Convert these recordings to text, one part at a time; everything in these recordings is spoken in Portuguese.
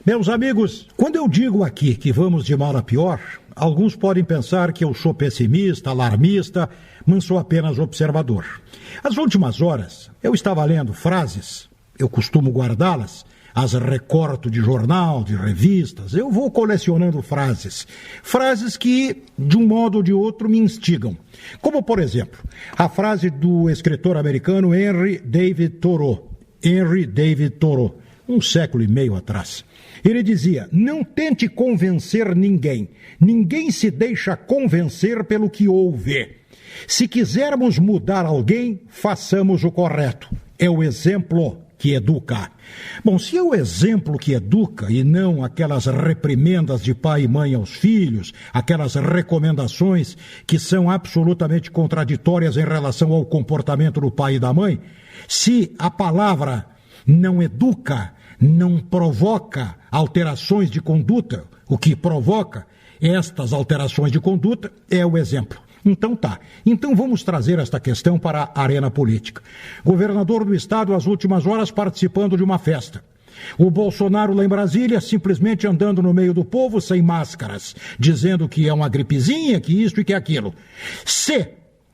Meus amigos, quando eu digo aqui que vamos de mal a pior, alguns podem pensar que eu sou pessimista, alarmista, mas sou apenas observador. As últimas horas, eu estava lendo frases, eu costumo guardá-las, as recorto de jornal, de revistas, eu vou colecionando frases que, de um modo ou de outro, me instigam. Como, por exemplo, a frase do escritor americano Henry David Thoreau, um século e meio atrás. Ele dizia: não tente convencer ninguém. Ninguém se deixa convencer pelo que ouve. Se quisermos mudar alguém, façamos o correto. É o exemplo que educa. Bom, se é o exemplo que educa e não aquelas reprimendas de pai e mãe aos filhos, aquelas recomendações que são absolutamente contraditórias em relação ao comportamento do pai e da mãe, se a palavra não educa, não provoca alterações de conduta, o que provoca estas alterações de conduta é o exemplo. Então tá. Então vamos trazer esta questão para a arena política. Governador do estado, às últimas horas, participando de uma festa. O Bolsonaro lá em Brasília, simplesmente andando no meio do povo sem máscaras, dizendo que é uma gripezinha, que isso e que aquilo. Se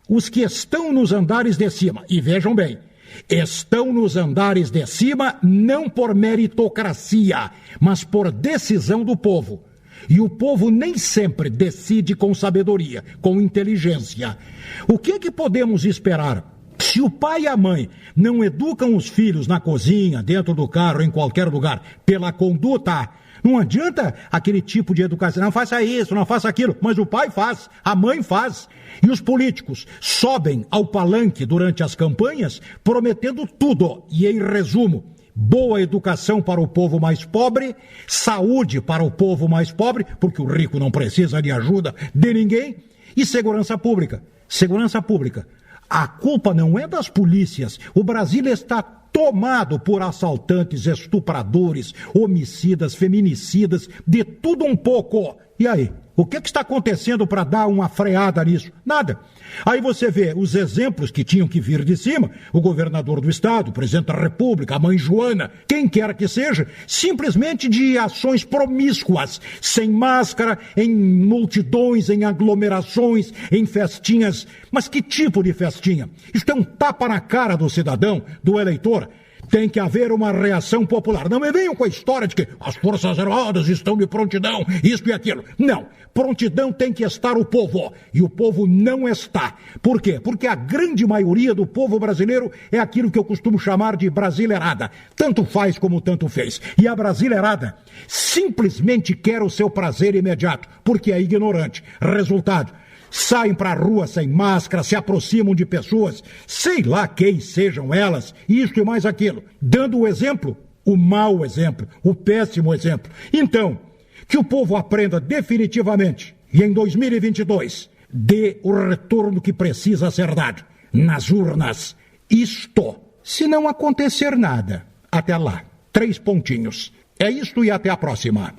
os que estão nos andares de cima, e vejam bem, estão nos andares de cima não por meritocracia, mas por decisão do povo. E o povo nem sempre decide com sabedoria, com inteligência. O que podemos esperar? Se o pai e a mãe não educam os filhos na cozinha, dentro do carro, em qualquer lugar, pela conduta, não adianta aquele tipo de educação. Não faça isso, não faça aquilo. Mas o pai faz, a mãe faz. E os políticos sobem ao palanque durante as campanhas, prometendo tudo. E em resumo, boa educação para o povo mais pobre, saúde para o povo mais pobre, porque o rico não precisa de ajuda de ninguém, e segurança pública. Segurança pública. A culpa não é das polícias. O Brasil está tomado por assaltantes, estupradores, homicidas, feminicidas, de tudo um pouco. E aí? O que está acontecendo para dar uma freada nisso? Nada. Aí você vê os exemplos que tinham que vir de cima, o governador do estado, o presidente da república, a mãe Joana, quem quer que seja, simplesmente de ações promíscuas, sem máscara, em multidões, em aglomerações, em festinhas. Mas que tipo de festinha? Isso é um tapa na cara do cidadão, do eleitor. Tem que haver uma reação popular. Não me venham com a história de que as Forças Armadas estão de prontidão, isso e aquilo. Não. Prontidão tem que estar o povo. E o povo não está. Por quê? Porque a grande maioria do povo brasileiro é aquilo que eu costumo chamar de brasileirada. Tanto faz como tanto fez. E a brasileirada simplesmente quer o seu prazer imediato, porque é ignorante. Resultado: saem para a rua sem máscara, se aproximam de pessoas, sei lá quem sejam elas, isso e mais aquilo, dando o exemplo, o mau exemplo, o péssimo exemplo. Então, que o povo aprenda definitivamente, e em 2022, dê o retorno que precisa ser dado, nas urnas. Isto, se não acontecer nada. Até lá. 3 pontinhos. É isto e até a próxima.